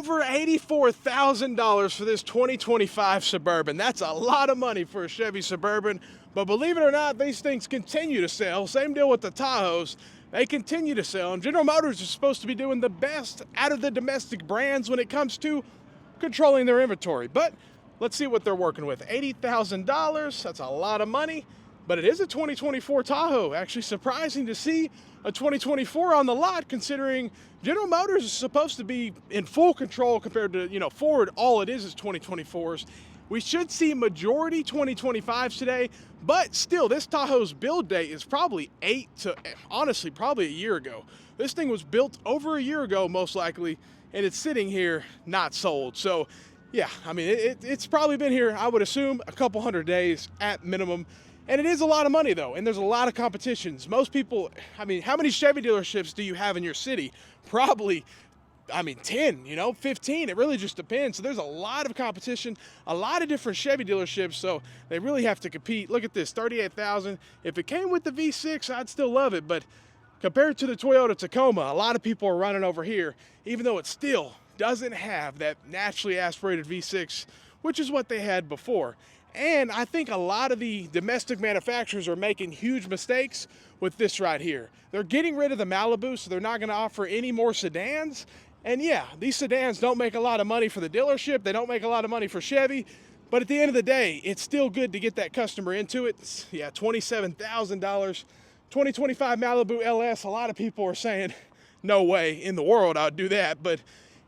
Over $84,000 for this 2025 Suburban. That's a lot of money for a Chevy Suburban, but believe it or not, these things continue to sell. Same deal with the Tahoes. They continue to sell, and General Motors is supposed to be doing the best out of the domestic brands when it comes to controlling their inventory. But let's see what they're working with. $80,000, that's a lot of money, but it is a 2024 Tahoe. Actually surprising to see a 2024 on the lot, considering General Motors is supposed to be in full control compared to, Ford. All it is 2024s. We should see majority 2025s today, but still, this Tahoe's build date is probably probably a year ago. This thing was built over a year ago, most likely, and it's sitting here not sold. So yeah, I mean, it's probably been here, I would assume, a couple hundred days at minimum. And it is a lot of money though, and there's a lot of competitions. Most people, how many Chevy dealerships do you have in your city? Probably, 10, 15, it really just depends. So there's a lot of competition, a lot of different Chevy dealerships, so they really have to compete. Look at this, $38,000. If it came with the V6, I'd still love it, but compared to the Toyota Tacoma, a lot of people are running over here, even though it still doesn't have that naturally aspirated V6, which is what they had before. And I think a lot of the domestic manufacturers are making huge mistakes with this right here. They're getting rid of the Malibu, so they're not going to offer any more sedans. And yeah, these sedans don't make a lot of money for the dealership. They don't make a lot of money for Chevy. But at the end of the day, it's still good to get that customer into it. Yeah, $27,000, 2025 Malibu LS. A lot of people are saying, no way in the world I'd do that. But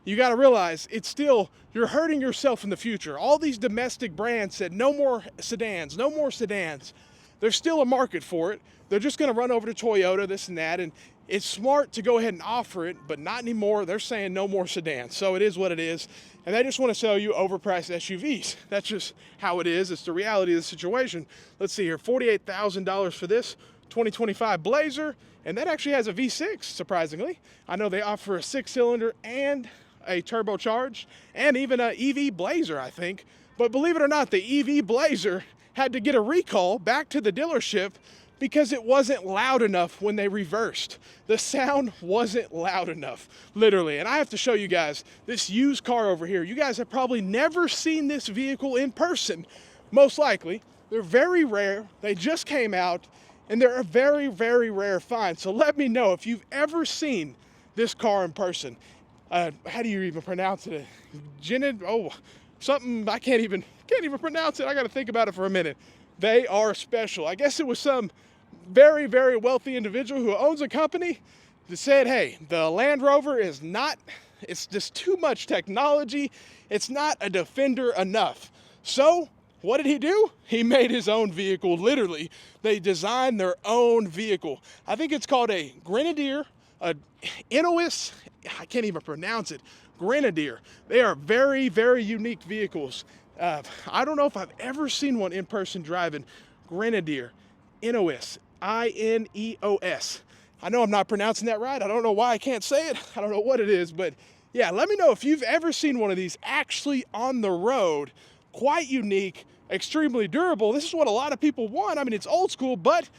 you got to realize, it's still, you're hurting yourself in the future. All these domestic brands said no more sedans, no more sedans. There's still a market for it. They're just going to run over to Toyota, this and that, and it's smart to go ahead and offer it, but not anymore. They're saying no more sedans, so it is what it is, and they just want to sell you overpriced SUVs. That's just how it is. It's the reality of the situation. Let's see here, $48,000 for this 2025 Blazer, and that actually has a V6, surprisingly. I know they offer a 6-cylinder and a turbocharged, and even an EV Blazer, I think. But believe it or not, the EV Blazer had to get a recall back to the dealership because it wasn't loud enough when they reversed. The sound wasn't loud enough, literally. And I have to show you guys this used car over here. You guys have probably never seen this vehicle in person, most likely. They're very rare. They just came out, and they're a very, very rare find. So let me know if you've ever seen this car in person. How do you even pronounce it? Something I can't even pronounce it. I got to think about it for a minute. They are special. I guess it was some very, very wealthy individual who owns a company that said, hey, the Land Rover is not, it's just too much technology. It's not a Defender enough. So what did he do? He made his own vehicle, literally. They designed their own vehicle. I think it's called a Grenadier, a Inuis, I can't even pronounce it, Grenadier. They are very, very unique vehicles. I don't know if I've ever seen one in person driving. Grenadier, Inuis, I-N-E-O-S. I know I'm not pronouncing that right. I don't know why I can't say it. I don't know what it is, but yeah, let me know if you've ever seen one of these actually on the road. Quite unique, extremely durable. This is what a lot of people want. It's old school, but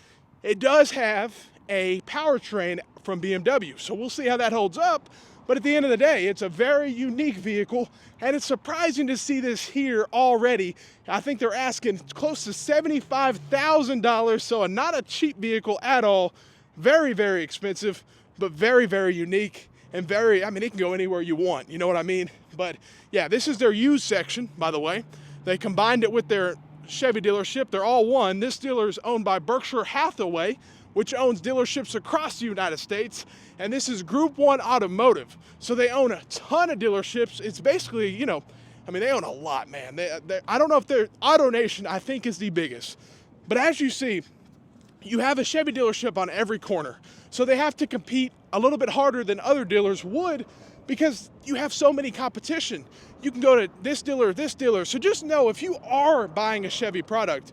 it does have a powertrain from BMW. So we'll see how that holds up. But at the end of the day, it's a very unique vehicle, and it's surprising to see this here already. I think they're asking close to $75,000, so not a cheap vehicle at all. Very, very expensive, but very, very unique, and very, it can go anywhere you want, you know what I mean? But yeah, this is their used section, by the way. They combined it with their Chevy dealership. They're all one. This dealer is owned by Berkshire Hathaway, which owns dealerships across the United States. And this is Group 1 Automotive. So they own a ton of dealerships. It's basically, they own a lot, man. I don't know if they're, AutoNation, I think, is the biggest. But as you see, you have a Chevy dealership on every corner. So they have to compete a little bit harder than other dealers would, because you have so many competition. You can go to this dealer, this dealer. So just know, if you are buying a Chevy product,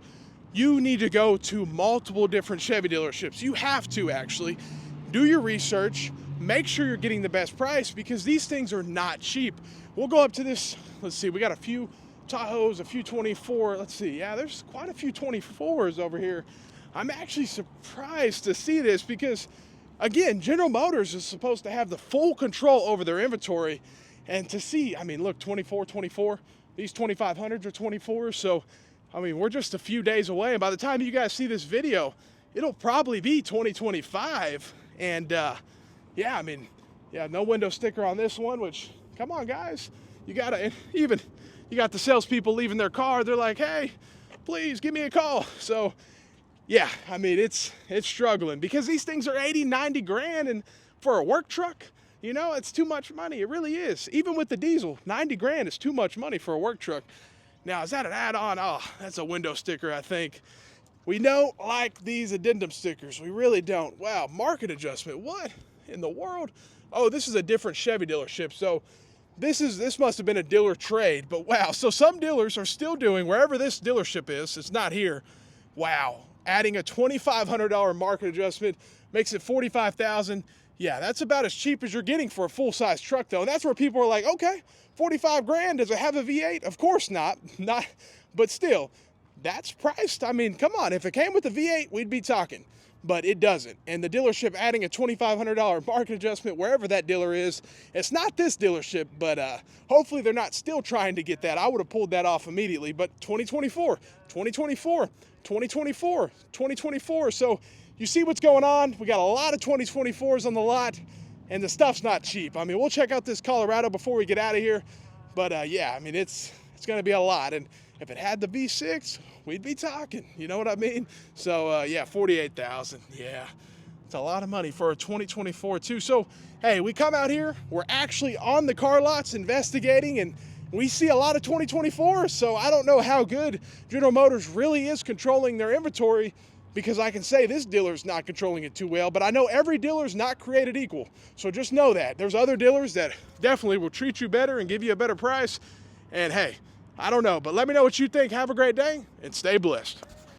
you need to go to multiple different Chevy dealerships. You have to, actually. Do your research. Make sure you're getting the best price, because these things are not cheap. We'll go up to this. Let's see. We got a few Tahoes, a few 24. Let's see. Yeah, there's quite a few 24s over here. I'm actually surprised to see this because, again, General Motors is supposed to have the full control over their inventory, And to see, I mean, look, 24, these 2500s are 24. So, I mean, we're just a few days away. And by the time you guys see this video, it'll probably be 2025. And yeah, I mean, yeah, no window sticker on this one, which, come on, guys. You got to, even, you got the salespeople leaving their car. They're like, hey, please give me a call. So, yeah, I mean, it's struggling because these things are 80, 90 grand. And for a work truck, you know, it's too much money. It really is. Even with the diesel, 90 grand is too much money for a work truck. Now, is that an add-on? Oh, that's a window sticker, I think. We don't like these addendum stickers. We really don't. Wow, market adjustment. What in the world? Oh, this is a different Chevy dealership. So this must have been a dealer trade. But wow, so some dealers are still doing, wherever this dealership is, it's not here. Wow, adding a $2,500 market adjustment makes it $45,000. Yeah, that's about as cheap as you're getting for a full-size truck, though. And that's where people are like, okay, 45 grand, does it have a V8? Of course not, but still, that's priced. I mean, come on, if it came with a V8, we'd be talking, but it doesn't. And the dealership adding a $2,500 market adjustment, wherever that dealer is, it's not this dealership, but hopefully they're not still trying to get that. I would have pulled that off immediately, but 2024, 2024, 2024, 2024, so you see what's going on. We got a lot of 2024s on the lot, and the stuff's not cheap. I mean, we'll check out this Colorado before we get out of here, but yeah, I mean, it's going to be a lot, and if it had the V6, we'd be talking, you know what I mean? So yeah, 48,000, yeah, it's a lot of money for a 2024 too. So hey, we come out here, we're actually on the car lots investigating, and we see a lot of 2024, so I don't know how good General Motors really is controlling their inventory, because I can say this dealer's not controlling it too well, but I know every dealer's not created equal. So just know that. There's other dealers that definitely will treat you better and give you a better price. And hey, I don't know, but let me know what you think. Have a great day and stay blessed.